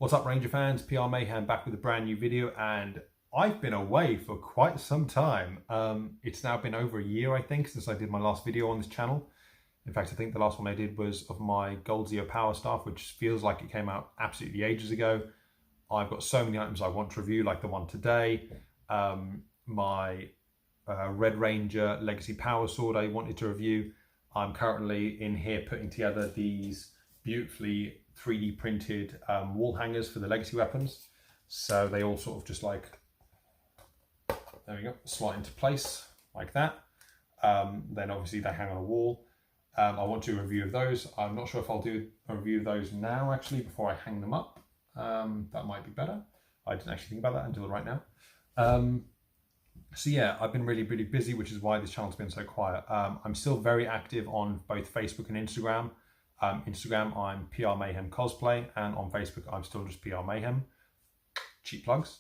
What's up, Ranger fans? PR Mayhem back with a brand new video, and I've been away for quite some time. It's now been over a year, I think, since I did my last video on this channel. In fact, I think the last one I did was of my Gold Zeo Power Staff, which feels like it came out absolutely ages ago. I've got so many items I want to review, like the one today. My Red Ranger Legacy Power Sword I wanted to review. I'm currently in here putting together these beautifully 3D printed wall hangers for the legacy weapons. So they all sort of just like, there we go, slide into place like that. Then obviously they hang on a wall. I want to do a review of those. I'm not sure if I'll do a review of those now actually before I hang them up. That might be better. I didn't actually think about that until right now. So yeah, I've been really busy, which is why this channel's been so quiet. I'm still very active on both Facebook and Instagram. Instagram, I'm PR Mayhem Cosplay, and on Facebook, I'm still just PR Mayhem. Cheap plugs.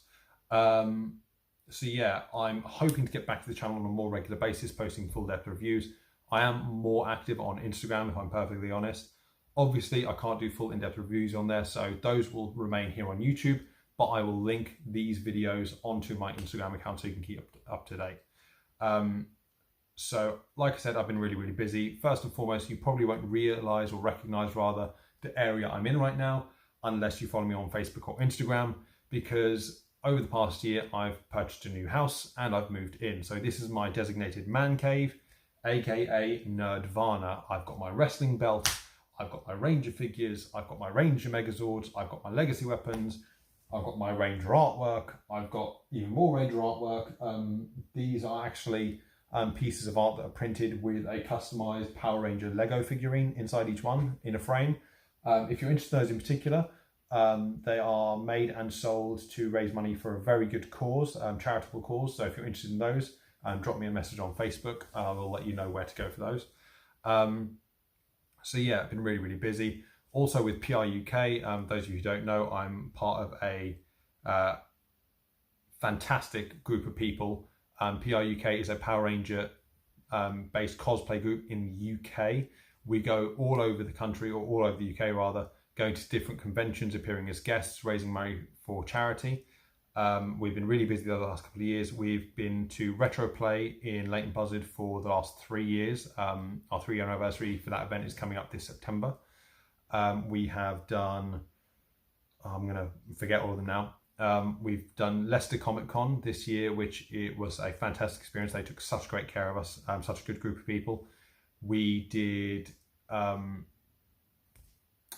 So yeah, I'm hoping to get back to the channel on a more regular basis, posting full depth reviews. I am more active on Instagram, if I'm perfectly honest. Obviously, I can't do full in-depth reviews on there, so those will remain here on YouTube, but I will link these videos onto my Instagram account so you can keep up to date. So, like I said, I've been really busy. First and foremost, you probably won't realize or recognize rather the area I'm in right now, unless you follow me on Facebook or Instagram, because over the past year, I've purchased a new house and I've moved in. So this is my designated man cave, aka Nerdvana. I've got my wrestling belt, I've got my Ranger figures, I've got my Ranger Megazords, I've got my legacy weapons, I've got my Ranger artwork, I've got even more Ranger artwork. These are actually pieces of art that are printed with a customized Power Ranger Lego figurine inside each one in a frame. If you're interested in those in particular, they are made and sold to raise money for a very good cause, charitable cause. So if you're interested in those, drop me a message on Facebook. I will let you know where to go for those. So yeah, I've been really busy. Also with PR UK, those of you who don't know, I'm part of a fantastic group of people. PR UK is a Power Ranger based cosplay group in the UK. We go all over the country, or all over the UK rather, going to different conventions, appearing as guests, raising money for charity. We've been really busy the last couple of years. We've been to Retro Play in Leighton Buzzard for the last 3 years. Our 3-year anniversary for that event is coming up this September. We have done, I'm going to forget all of them now. We've done Leicester Comic Con this year, which it was a fantastic experience. They took such great care of us, such a good group of people. We did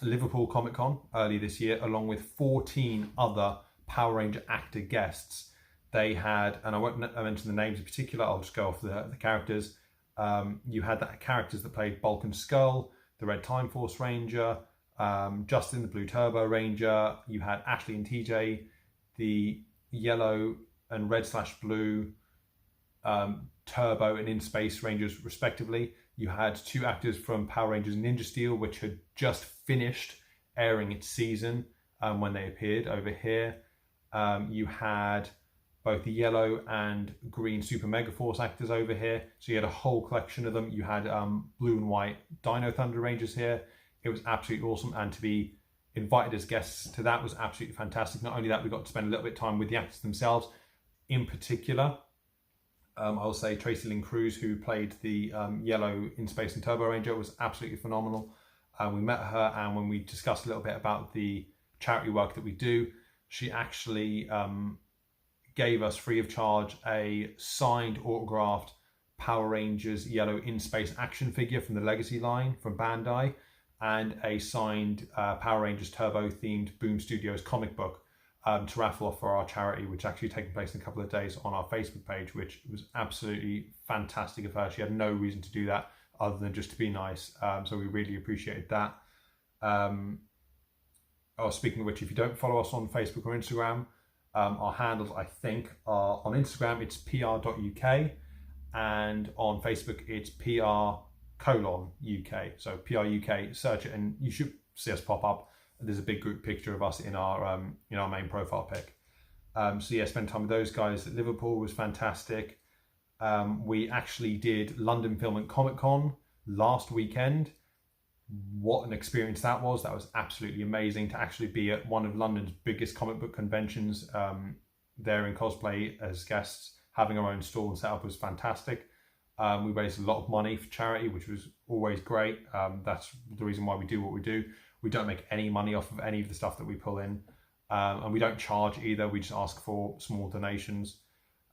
Liverpool Comic Con early this year, along with 14 other Power Ranger actor guests. They had, and I won't mention the names in particular, I'll just go off the characters. You had the characters that played Bulk and Skull, the Red Time Force Ranger, Justin, the Blue Turbo Ranger. You had Ashley and TJ, the yellow and red/blue Turbo and In Space Rangers respectively. You had 2 actors from Power Rangers Ninja Steel, which had just finished airing its season when they appeared over here. You had both the yellow and green Super Mega Force actors over here. So you had a whole collection of them. You had blue and white Dino Thunder Rangers here. It was absolutely awesome, and to be invited as guests to that was absolutely fantastic. Not only that, we got to spend a little bit of time with the actors themselves. In particular, I'll say Tracy Lynn Cruz, who played the yellow In Space and Turbo Ranger, was absolutely phenomenal. We met her, and when we discussed a little bit about the charity work that we do, she actually gave us free of charge a signed, autographed Power Rangers yellow In Space action figure from the Legacy line from Bandai, and a signed Power Rangers Turbo themed Boom Studios comic book to raffle off for our charity, which actually taking place in a couple of days on our Facebook page, which was absolutely fantastic of her. She had no reason to do that other than just to be nice. So we really appreciated that. Speaking of which, if you don't follow us on Facebook or Instagram, our handles, I think, are on Instagram, it's pr.uk, and on Facebook, it's pr:UK. So PR UK, search it and you should see us pop up. There's a big group picture of us in our main profile pic. So yeah, spend time with those guys at Liverpool was fantastic. We actually did London Film and Comic Con last weekend. what an experience that was. That was absolutely amazing to actually be at one of London's biggest comic book conventions, there in Cosplay as guests. Having our own stall and setup was fantastic. We raised a lot of money for charity, which was always great. That's the reason why we do what we do. We don't make any money off of any of the stuff that we pull in, and we don't charge either. We just ask for small donations,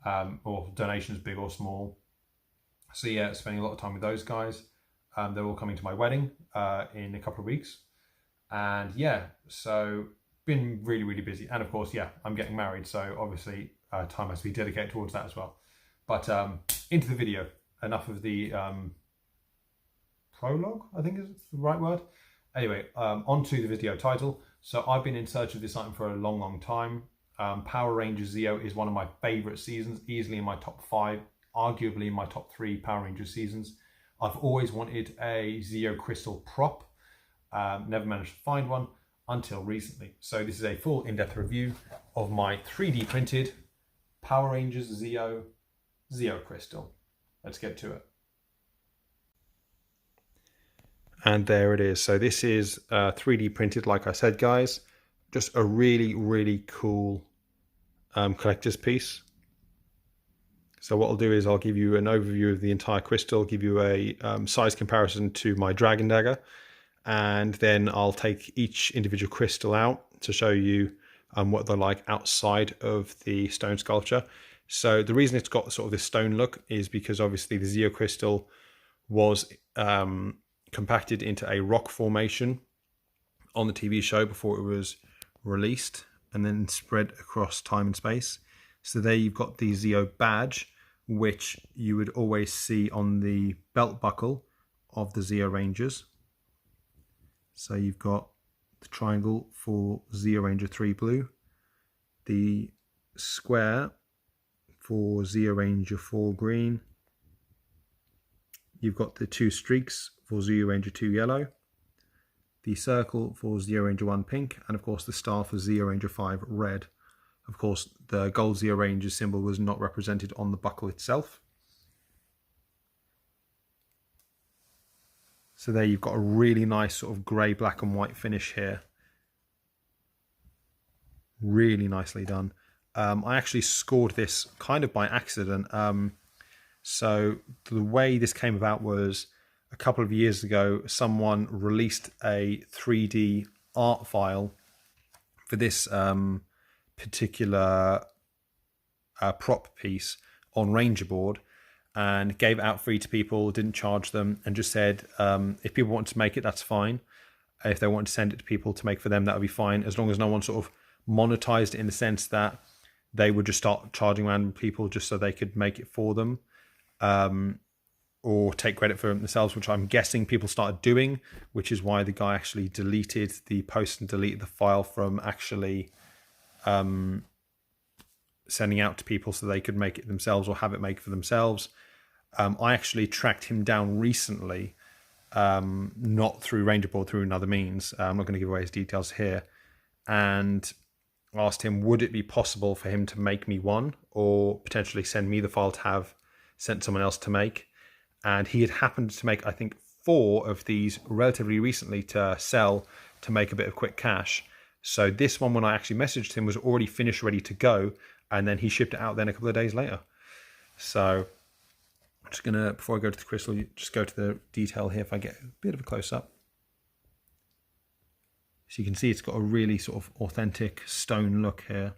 or donations big or small. So yeah, spending a lot of time with those guys. They're all coming to my wedding in a couple of weeks. And yeah, so been really, really busy. And of course, yeah, I'm getting married. So obviously time has to be dedicated towards that as well. But into the video, enough of the prologue, I think is the right word. Anyway, on to the video title. So I've been in search of this item for a long, long time. Power Rangers Zeo is one of my favorite seasons, easily in my top 5, arguably in my top 3 Power Rangers seasons. I've always wanted a Zeo crystal prop, never managed to find one until recently. So this is a full in-depth review of my 3D printed Power Rangers Zeo crystal. Let's get to it. And there it is. So this is 3D printed, like I said, guys. Just a really, really cool collector's piece. So what I'll do is I'll give you an overview of the entire crystal, give you a size comparison to my Dragon Dagger, and then I'll take each individual crystal out to show you what they're like outside of the stone sculpture. So the reason it's got sort of this stone look is because obviously the Zeo crystal was compacted into a rock formation on the TV show before it was released and then spread across time and space. So there you've got the Zeo badge, which you would always see on the belt buckle of the Zeo Rangers. So you've got the triangle for Zeo Ranger 3 Blue, the square for Zeo Ranger 4 Green, you've got the 2 streaks for Zeo Ranger 2 Yellow, the circle for Zeo Ranger 1 Pink, and of course the star for Zeo Ranger 5 Red. Of course, the gold Zeo Ranger symbol was not represented on the buckle itself. So there you've got a really nice sort of grey, black and white finish here. Really nicely done. I actually scored this kind of by accident. So the way this came about was a couple of years ago, someone released a 3D art file for this particular prop piece on Ranger board and gave it out free to people, didn't charge them, and just said if people want to make it, that's fine. If they want to send it to people to make for them, that would be fine, as long as no one sort of monetized it in the sense that they would just start charging random people just so they could make it for them, or take credit for it themselves, which I'm guessing people started doing, which is why the guy actually deleted the post and deleted the file from actually sending out to people so they could make it themselves or have it made for themselves. I actually tracked him down recently, not through Ranger Board, through another means. I'm not going to give away his details here, and asked him, would it be possible for him to make me one, or potentially send me the file to have sent someone else to make. And he had happened to make, I think, 4 of these relatively recently to sell to make a bit of quick cash. So this one, when I actually messaged him, was already finished, ready to go, and then he shipped it out then a couple of days later. So I'm just going to, before I go to the crystal, just go to the detail here if I get a bit of a close-up. So you can see it's got a really sort of authentic stone look here.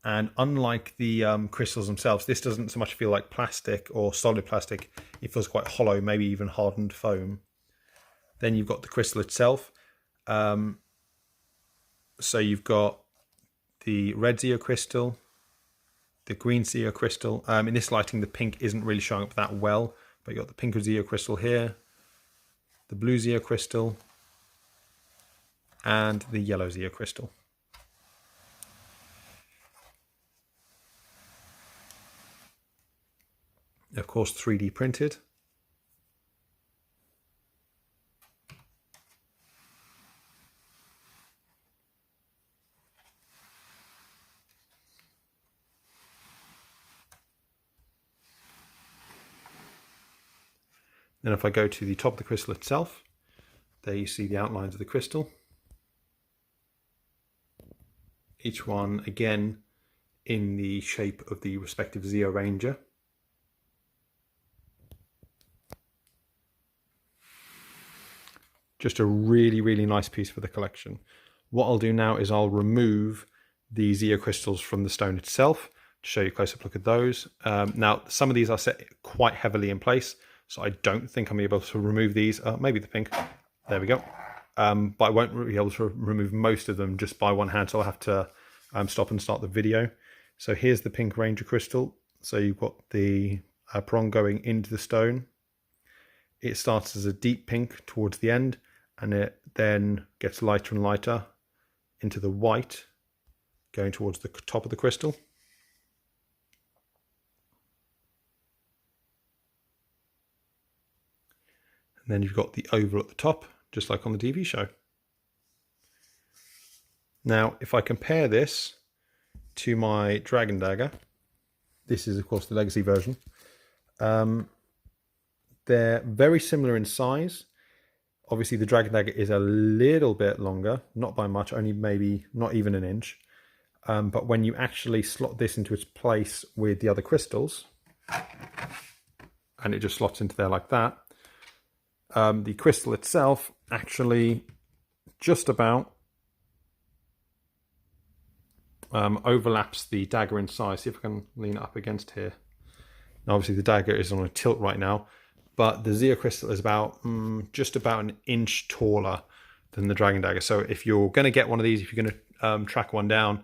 And unlike the crystals themselves, this doesn't so much feel like plastic or solid plastic. It feels quite hollow, maybe even hardened foam. Then you've got the crystal itself. So you've got the red Zeo crystal, the green Zeo crystal. In this lighting, the pink isn't really showing up that well, but you've got the pink Zeo crystal here, the blue Zeo crystal, and the yellow Zeo crystal. Of course, 3D printed. Then if I go to the top of the crystal itself, there you see the outlines of the crystal. Each one again in the shape of the respective Zeo Ranger. Just a really, really nice piece for the collection. What I'll do now is I'll remove the Zeo crystals from the stone itself to show you a close-up look at those. Now, some of these are set quite heavily in place, so I don't think I'm able to remove these. Maybe the pink. There we go. But I won't be able to remove most of them just by one hand, so I'll have to stop and start the video. So here's the pink Ranger crystal. So you've got the prong going into the stone. It starts as a deep pink towards the end, and it then gets lighter and lighter into the white going towards the top of the crystal. And then you've got the oval at the top, just like on the TV show. Now, if I compare this to my Dragon Dagger, this is of course the Legacy version. They're very similar in size. Obviously the Dragon Dagger is a little bit longer, not by much, only maybe not even an inch. But when you actually slot this into its place with the other crystals, and it just slots into there like that, the crystal itself actually just about overlaps the dagger in size. See if I can lean it up against here. Now obviously the dagger is on a tilt right now, but the Zeo crystal is about just about an inch taller than the Dragon Dagger. So if you're going to get one of these, if you're going to track one down,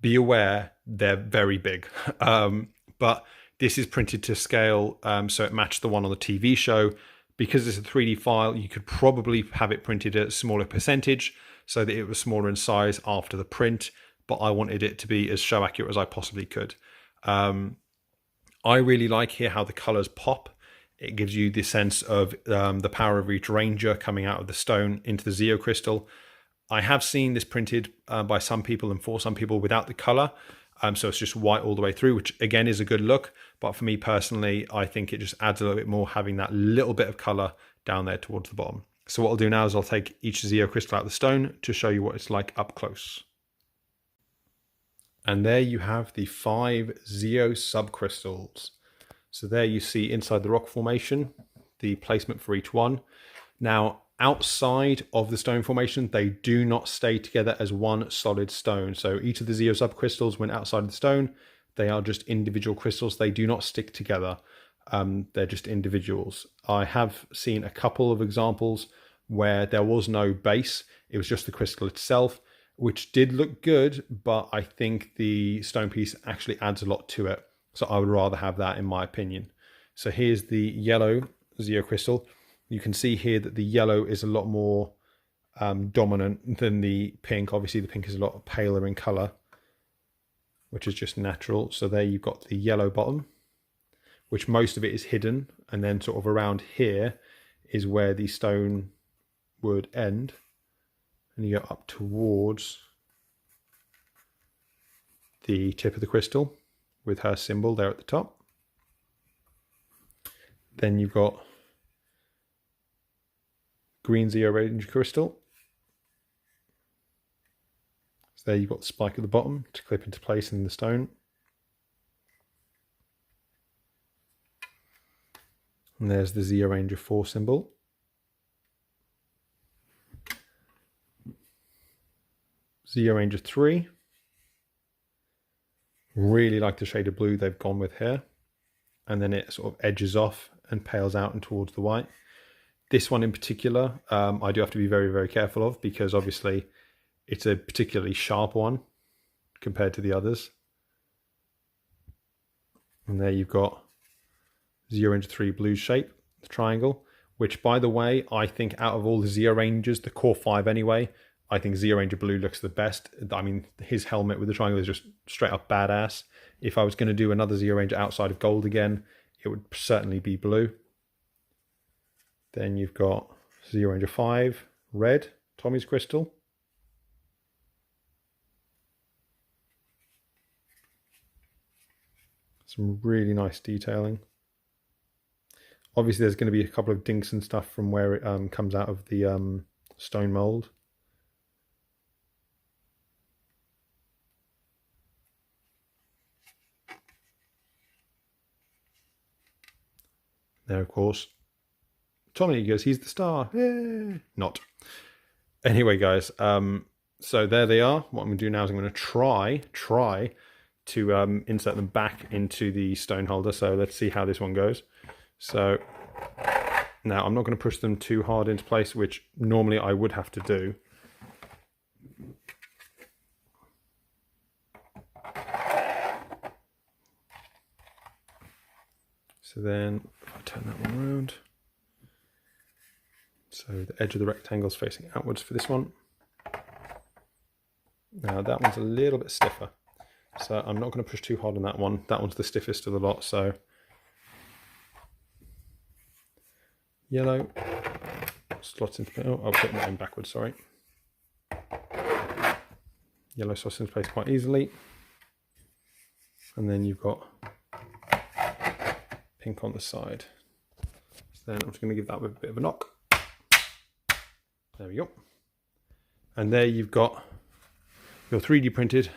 be aware they're very big. But this is printed to scale, so it matched the one on the TV show. Because it's a 3D file, you could probably have it printed at a smaller percentage so that it was smaller in size after the print, but I wanted it to be as show accurate as I possibly could. I really like here how the colors pop. It gives you the sense of the power of each Ranger coming out of the stone into the Zeo crystal. I have seen this printed by some people and for some people without the color. So it's just white all the way through, which again is a good look. But for me personally, I think it just adds a little bit more having that little bit of color down there towards the bottom. So what I'll do now is I'll take each Zeo crystal out of the stone to show you what it's like up close. And there you have the 5 Zeo subcrystals. So there you see inside the rock formation, the placement for each one. Now, outside of the stone formation, they do not stay together as one solid stone. So each of the Zeo subcrystals, when outside of the stone, they are just individual crystals. They do not stick together. They're just individuals. I have seen a couple of examples where there was no base. It was just the crystal itself, which did look good, but I think the stone piece actually adds a lot to it. So I would rather have that in my opinion. So here's the yellow Zeo crystal. You can see here that the yellow is a lot more dominant than the pink. Obviously the pink is a lot paler in color, which is just natural. So there you've got the yellow bottom, which most of it is hidden. And then sort of around here is where the stone would end. And you go up towards the tip of the crystal with her symbol there at the top. Then you've got green Zeo Ranger crystal. So there you've got the spike at the bottom to clip into place in the stone. And there's the Zeo Ranger 4 symbol. Zeo Ranger 3. Really like the shade of blue they've gone with here. And then it sort of edges off and pales out and towards the white. This one in particular, I do have to be very, very careful of because obviously it's a particularly sharp one compared to the others. And there you've got Zeo Ranger 3 blue shape, the triangle, which by the way, I think out of all the Zeo Rangers, the core 5 anyway, I think Zeo Ranger blue looks the best. I mean, his helmet with the triangle is just straight up badass. If I was going to do another Zeo Ranger outside of gold again, it would certainly be blue. Then you've got Zeo Ranger 5, red, Tommy's crystal. Some really nice detailing. Obviously, there's going to be a couple of dinks and stuff from where it comes out of the stone mold. There, of course, Tommy goes, he's the star. Yay! Not. Anyway, guys, so there they are. What I'm going to do now is I'm going to try to insert them back into the stone holder. So let's see how this one goes. So now I'm not going to push them too hard into place, which normally I would have to do. So then if I turn that one around, so the edge of the rectangle is facing outwards for this one. Now that one's a little bit stiffer, so I'm not going to push too hard on that one. That one's the stiffest of the lot. So yellow slots into, oh, I'll put that in backwards, sorry. Yellow slots into place quite easily. And then you've got pink on the side. So then I'm just going to give that a bit of a knock. There we go. And there you've got your 3D printed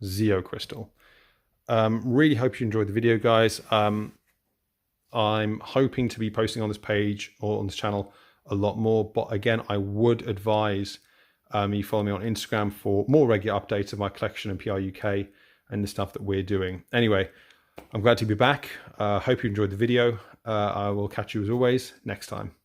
Zeo crystal. Really hope you enjoyed the video, guys. I'm hoping to be posting on this page or on this channel a lot more, but again, I would advise you follow me on Instagram for more regular updates of my collection and PR UK and the stuff that we're doing. Anyway, I'm glad to be back. Hope you enjoyed the video. I will catch you as always next time.